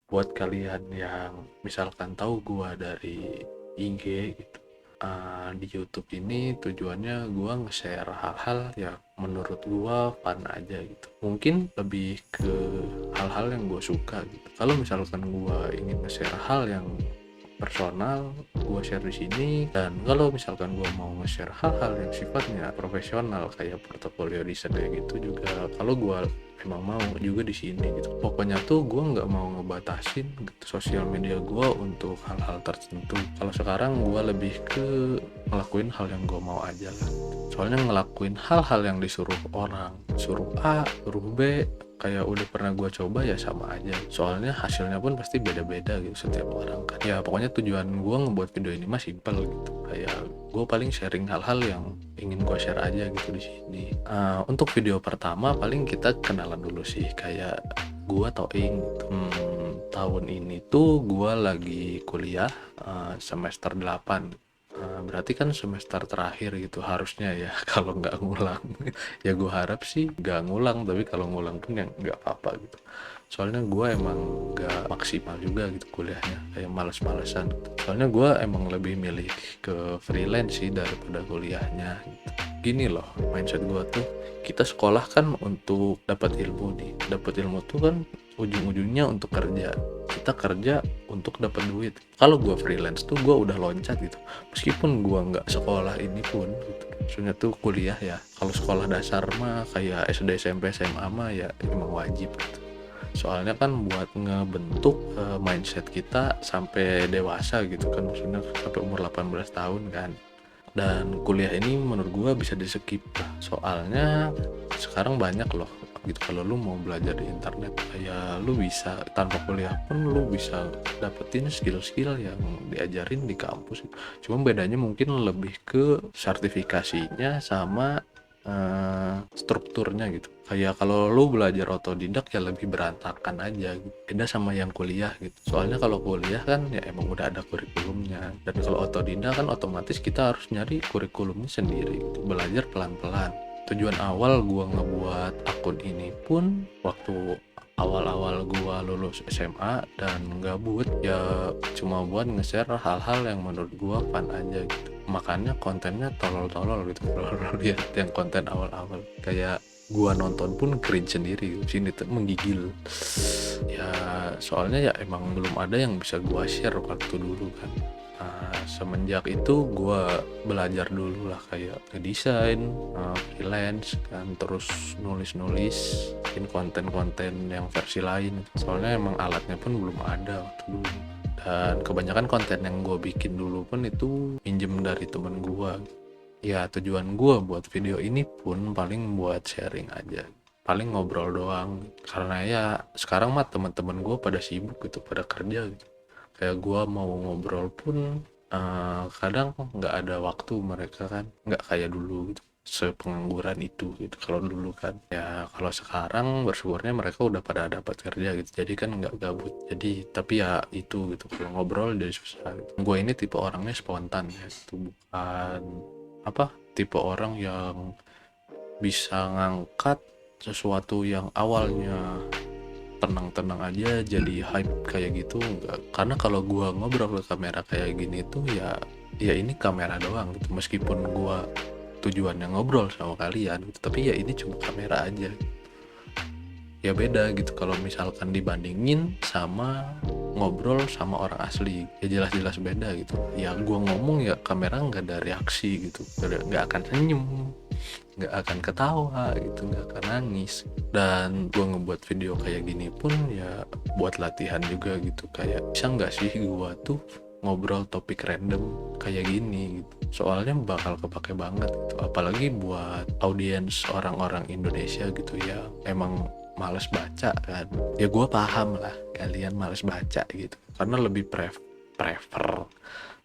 buat kalian yang misalkan tahu gua dari IG gitu, di YouTube ini tujuannya gua nge-share hal-hal yang menurut gua fun aja gitu, mungkin lebih ke hal-hal yang gua suka gitu. Kalau misalkan gua ingin nge-share hal yang personal, gue share di sini. Dan kalau misalkan gue mau nge-share hal-hal yang sifatnya profesional kayak portofolio desain kayak gitu juga, kalau gue emang mau juga di sini gitu. Pokoknya tuh gue nggak mau ngebatasin gitu sosial media gue untuk hal-hal tertentu. Kalau sekarang gue lebih ke ngelakuin hal yang gue mau aja lah. Soalnya ngelakuin hal-hal yang disuruh orang, suruh A, suruh B, kayak udah pernah gue coba ya sama aja, soalnya hasilnya pun pasti beda-beda gitu setiap orang kan. Ya pokoknya tujuan gue ngebuat video ini mah simple gitu, kayak gue paling sharing hal-hal yang ingin gue share aja gitu di sini. Untuk video pertama paling kita kenalan dulu sih, kayak gue Toing gitu. Tahun ini tuh gue lagi kuliah semester 8. Berarti kan semester terakhir gitu harusnya ya kalau nggak ngulang. Ya gue harap sih nggak ngulang, tapi kalau ngulang pun yang nggak apa-apa gitu. Soalnya gue emang nggak maksimal juga gitu kuliahnya, kayak males-malesan gitu. Soalnya gue emang lebih milih ke freelance sih daripada kuliahnya gitu. Gini loh mindset gue tuh, kita sekolah kan untuk dapat ilmu nih, dapat ilmu tuh kan ujung-ujungnya untuk kerja. Kita kerja untuk dapat duit. Kalau gue freelance tuh gue udah loncat gitu, meskipun gua nggak sekolah ini pun gitu. Maksudnya tuh kuliah ya, kalau sekolah dasar mah kayak SD SMP SMA mah ya emang wajib gitu. Soalnya kan buat ngebentuk mindset kita sampai dewasa gitu kan, maksudnya sampai umur 18 tahun kan. Dan kuliah ini menurut gua bisa di skip lah, soalnya sekarang banyak loh gitu, kalau lu mau belajar di internet kayak lu bisa tanpa kuliah pun lu bisa dapetin skill-skill yang diajarin di kampus. Cuma bedanya mungkin lebih ke sertifikasinya sama strukturnya gitu. Kayak kalau lu belajar otodidak ya lebih berantakan aja gitu. Beda sama yang kuliah gitu. Soalnya kalau kuliah kan ya emang udah ada kurikulumnya. Dan kalau otodidak kan otomatis kita harus nyari kurikulumnya sendiri gitu. Belajar pelan-pelan. Tujuan awal gua ngebuat akun ini pun waktu awal-awal gua lulus SMA dan gabut ya, cuma buat nge-share hal-hal yang menurut gua fun aja gitu. Makanya kontennya tolol-tolol gitu kalau lo lihat yang konten awal-awal, kayak gua nonton pun cringe sendiri sini tuh, menggigil ya. Soalnya ya emang belum ada yang bisa gua share waktu dulu kan. Semenjak itu gua belajar dulu lah kayak ngedesain, freelance kan, terus nulis-nulis, bikin konten-konten yang versi lain. Soalnya emang alatnya pun belum ada waktu dulu. Dan kebanyakan konten yang gue bikin dulu pun itu pinjem dari temen gue. Ya tujuan gue buat video ini pun paling buat sharing aja, paling ngobrol doang. Karena ya sekarang mah teman-teman gue pada sibuk gitu, pada kerja gitu. Kayak gue mau ngobrol pun kadang nggak ada waktu mereka kan, nggak kayak dulu gitu sepengangguran itu gitu. Kalau dulu kan ya, kalau sekarang bersyukurnya mereka udah pada dapat kerja gitu, jadi kan nggak gabut. Jadi tapi ya itu gitu, kalau ngobrol jadi susah gitu. Gue ini tipe orangnya spontan ya, itu bukan apa, tipe orang yang bisa ngangkat sesuatu yang awalnya tenang-tenang aja jadi hype kayak gitu, enggak. Karena kalau gua ngobrol ke kamera kayak gini tuh ya ini kamera doang gitu, meskipun gua tujuannya ngobrol sama kalian gitu, tapi ya ini cuma kamera aja. Ya beda gitu kalau misalkan dibandingin sama ngobrol sama orang asli, ya jelas-jelas beda gitu. Ya gua ngomong ya kamera nggak ada reaksi gitu, nggak akan senyum, nggak akan ketawa gitu, nggak akan nangis. Dan gua ngebuat video kayak gini pun ya buat latihan juga gitu, kayak bisa nggak sih gua tuh ngobrol topik random kayak gini gitu. Soalnya bakal kepake banget gitu, apalagi buat audiens orang-orang Indonesia gitu ya, emang males baca kan. Ya gue paham lah kalian males baca gitu, karena lebih prefer,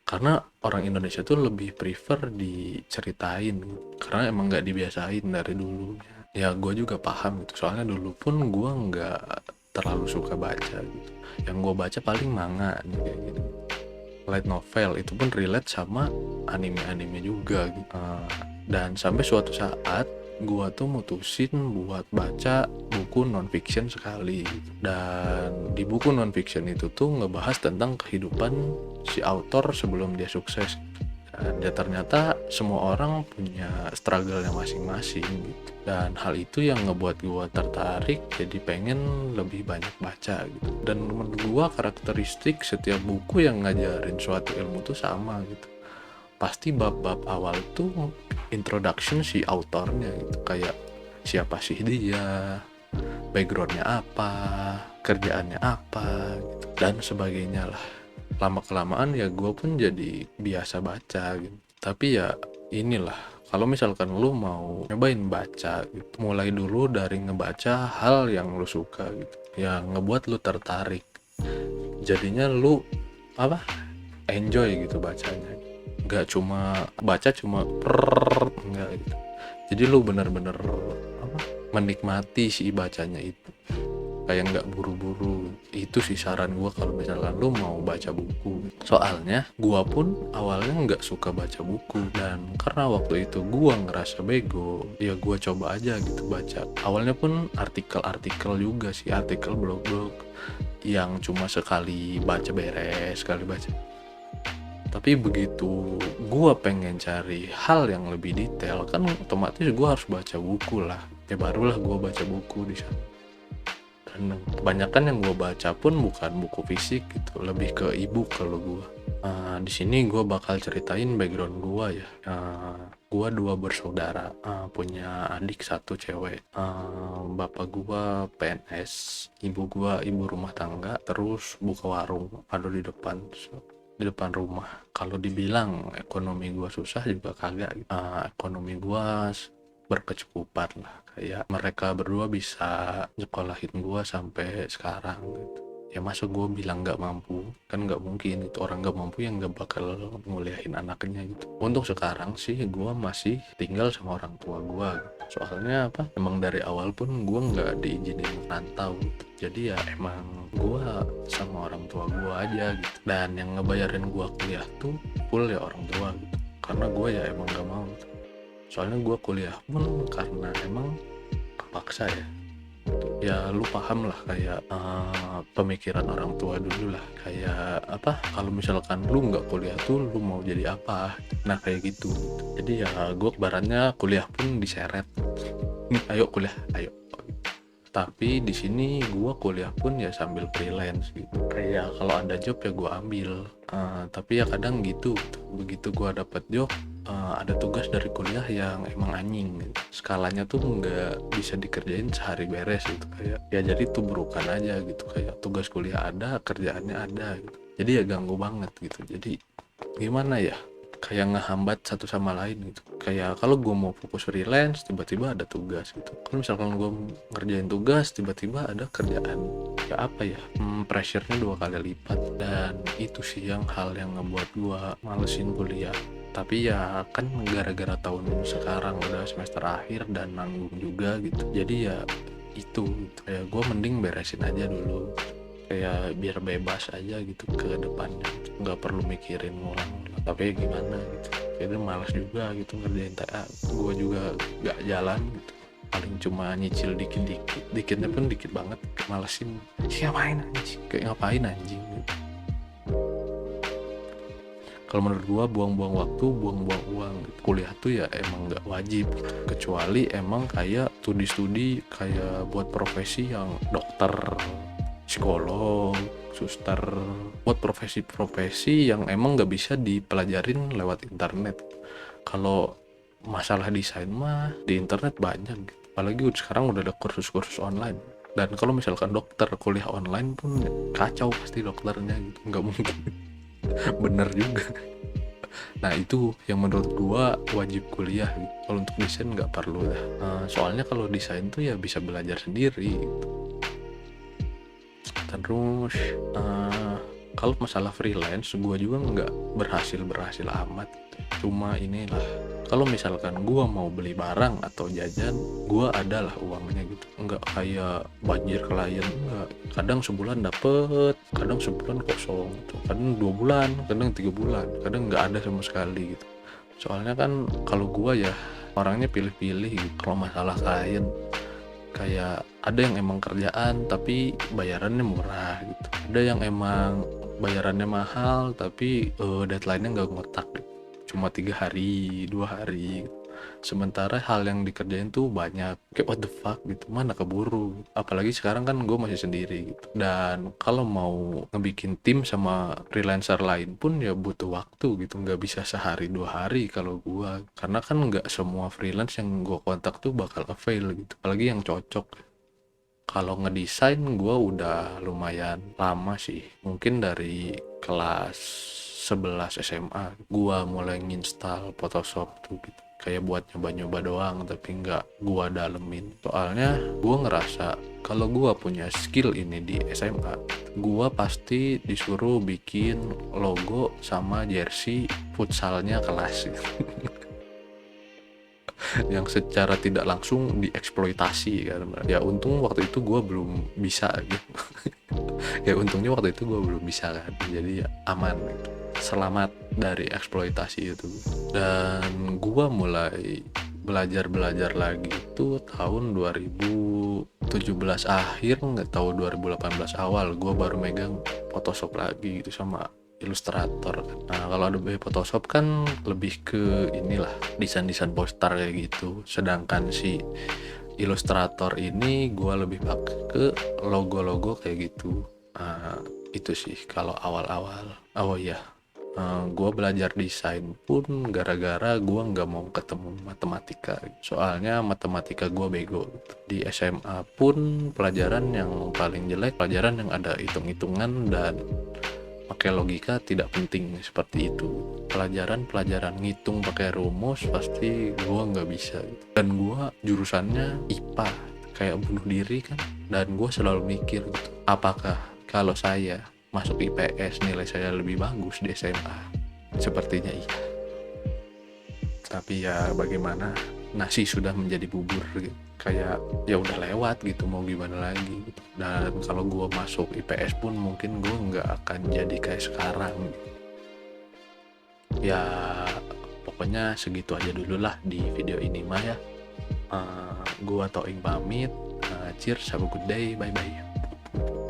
karena orang Indonesia tuh lebih prefer diceritain gitu. Karena emang nggak dibiasain dari dulu. Ya gue juga paham gitu, soalnya dulu pun gue nggak terlalu suka baca gitu. Yang gue baca paling manga nih kayak gitu, light novel, itu pun relate sama anime-anime juga gitu. Dan sampai suatu saat gua tuh mutusin buat baca buku non-fiction sekali. Dan di buku non-fiction itu tuh ngebahas tentang kehidupan si author sebelum dia sukses. Dan dia ternyata semua orang punya struggle-nya masing-masing gitu. Dan hal itu yang ngebuat gua tertarik, jadi pengen lebih banyak baca gitu. Dan menurut gua karakteristik setiap buku yang ngajarin suatu ilmu tuh sama gitu. Pasti bab-bab awal tuh introduction si autornya gitu, kayak siapa sih dia, backgroundnya apa, kerjaannya apa gitu, dan sebagainya lah. Lama kelamaan ya gue pun jadi biasa baca gitu. Tapi ya inilah, kalau misalkan lu mau nyobain baca gitu, mulai dulu dari ngebaca hal yang lu suka gitu, yang ngebuat lu tertarik, jadinya lu apa, enjoy gitu bacanya. Nggak cuma baca cuma enggak gitu. Jadi lu bener-bener apa, menikmati si bacanya itu, kayak nggak buru-buru. Itu sih saran gue kalau misalkan lu mau baca buku. Soalnya gue pun awalnya nggak suka baca buku, dan karena waktu itu gue ngerasa bego, ya gue coba aja gitu baca. Awalnya pun artikel-artikel juga sih, artikel blog-blog yang cuma sekali baca beres, sekali baca. Tapi begitu gue pengen cari hal yang lebih detail, kan otomatis gue harus baca buku lah. Ya barulah gue baca buku di sana. Dan kebanyakan yang gue baca pun bukan buku fisik gitu, lebih ke e-book kalau gue. Di sini gue bakal ceritain background gue ya. Gue 2 bersaudara, punya adik 1 cewek. Bapak gue PNS, ibu gue ibu rumah tangga, terus buka warung ada di depan rumah. Kalau dibilang ekonomi gue susah juga kagak. Ekonomi gue berkecukupan lah, kayak mereka berdua bisa nyekolahin gue sampai sekarang gitu. Ya masa gue bilang nggak mampu, kan nggak mungkin. Itu orang nggak mampu yang nggak bakal nguliahin anaknya gitu. Untuk sekarang sih gue masih tinggal sama orang tua gue gitu. Soalnya apa, emang dari awal pun gue nggak diizinin rantau gitu. Jadi ya emang gue sama orang tua gue aja gitu. Dan yang ngebayarin gue kuliah tuh full ya orang tua gitu, karena gue ya emang nggak mau gitu. Soalnya gue kuliah pun karena emang kepaksa ya. Ya lu paham lah, kayak pemikiran orang tua dulu lah, kayak apa, kalau misalkan lu nggak kuliah tuh lu mau jadi apa, nah kayak gitu. Jadi ya gue ibaratnya kuliah pun diseret, ayo kuliah ayo. Tapi di sini gue kuliah pun ya sambil freelance gitu, kayak kalau ada job ya gue ambil. Tapi ya kadang gitu, begitu gue dapet job, ada tugas dari kuliah yang emang anjing gitu. Skalanya tuh nggak bisa dikerjain sehari beres gitu, kayak ya jadi tubrukan aja gitu, kayak tugas kuliah ada, kerjaannya ada gitu. Jadi ya ganggu banget gitu. Jadi gimana ya, kayak ngehambat satu sama lain gitu. Kayak kalau gue mau fokus freelance tiba-tiba ada tugas gitu. Kalau misalkan gue ngerjain tugas tiba-tiba ada kerjaan, ya apa ya, pressure-nya 2 kali lipat. Dan itu sih yang hal yang ngebuat gue malesin kuliah. Tapi ya kan gara-gara tahun sekarang udah semester akhir dan nanggung juga gitu, jadi ya itu gitu. Kayak gue mending beresin aja dulu, kayak biar bebas aja gitu ke depannya, nggak perlu mikirin ngulang. Tapi gimana gitu, jadi malas juga gitu ngerjain TA. Gue juga gak jalan gitu, paling cuma nyicil dikit-dikit, dikitnya pun dikit banget, malesin. Ngapain anjing, kayak ngapain anjing gitu. Kalau menurut gue buang-buang waktu, buang-buang uang gitu. Kuliah tuh ya emang gak wajib gitu, kecuali emang kayak studi-studi kayak buat profesi yang dokter, psikolog, suster, buat profesi-profesi yang emang gak bisa dipelajarin lewat internet. Kalau masalah desain mah di internet banyak gitu. Apalagi sekarang udah ada kursus-kursus online. Dan kalau misalkan dokter kuliah online pun kacau pasti dokternya gitu, nggak mungkin. Bener juga. Nah itu yang menurut gua wajib kuliah gitu. Kalau untuk desain nggak perlu dah. Soalnya kalau desain tuh ya bisa belajar sendiri gitu. Terus kalau masalah freelance gue juga nggak berhasil amat gitu. Cuma inilah, kalau misalkan gue mau beli barang atau jajan, gue adalah uangnya gitu, nggak kayak banjir klien. Enggak, kadang sebulan dapet, kadang sebulan kosong gitu. Kadang 2 bulan, kadang 3 bulan, kadang nggak ada sama sekali gitu. Soalnya kan kalau gue ya orangnya pilih-pilih gitu kalau masalah klien. Kayak ada yang emang kerjaan tapi bayarannya murah gitu, ada yang emang bayarannya mahal tapi deadline-nya nggak ngotak gitu. Cuma 3 hari 2 hari gitu. Sementara hal yang dikerjain tuh banyak, kayak what the fuck gitu, mana keburu. Apalagi sekarang kan gue masih sendiri gitu, dan kalau mau ngebikin tim sama freelancer lain pun ya butuh waktu gitu, nggak bisa sehari 2 hari kalau gue, karena kan nggak semua freelance yang gue kontak tuh bakal avail gitu, apalagi yang cocok. Kalau ngedesain gue udah lumayan lama sih, mungkin dari kelas 11 SMA gue mulai nginstal Photoshop tuh gitu. Kayak buat nyoba-nyoba doang tapi nggak gue dalemin. Soalnya gue ngerasa kalau gue punya skill ini di SMA, gue pasti disuruh bikin logo sama jersey futsalnya kelas gitu. Yang secara tidak langsung dieksploitasi kan. Ya untung waktu itu gue belum bisa gitu. Ya untungnya waktu itu gue belum bisa kan, jadi ya aman gitu, selamat dari eksploitasi itu. Dan gue mulai belajar lagi itu tahun 2017 akhir, nggak tahu 2018 awal gue baru megang Photoshop lagi gitu sama Illustrator. Nah kalau Adobe Photoshop kan lebih ke inilah desain poster kayak gitu, sedangkan si Illustrator ini gue lebih pakai ke logo-logo kayak gitu. Nah, itu sih kalau awal-awal. Oh iya, gue belajar desain pun gara-gara gue nggak mau ketemu matematika, soalnya matematika gue bego. Di SMA pun pelajaran yang paling jelek pelajaran yang ada hitung-hitungan dan pakai logika tidak penting seperti itu. Pelajaran ngitung pakai rumus pasti gue nggak bisa. Dan gue jurusannya IPA, kayak bunuh diri kan. Dan gue selalu mikir gitu, apakah kalau saya masuk IPS nilai saya lebih bagus di SMA? Sepertinya iya. Tapi ya bagaimana, nasi sudah menjadi bubur gitu. Kayak ya udah lewat gitu, mau gimana lagi gitu. Dan kalau gue masuk IPS pun mungkin gue nggak akan jadi kayak sekarang. Ya pokoknya segitu aja dulu lah di video ini mah ya. Gue Toing pamit. Cheers, have a good day, bye bye.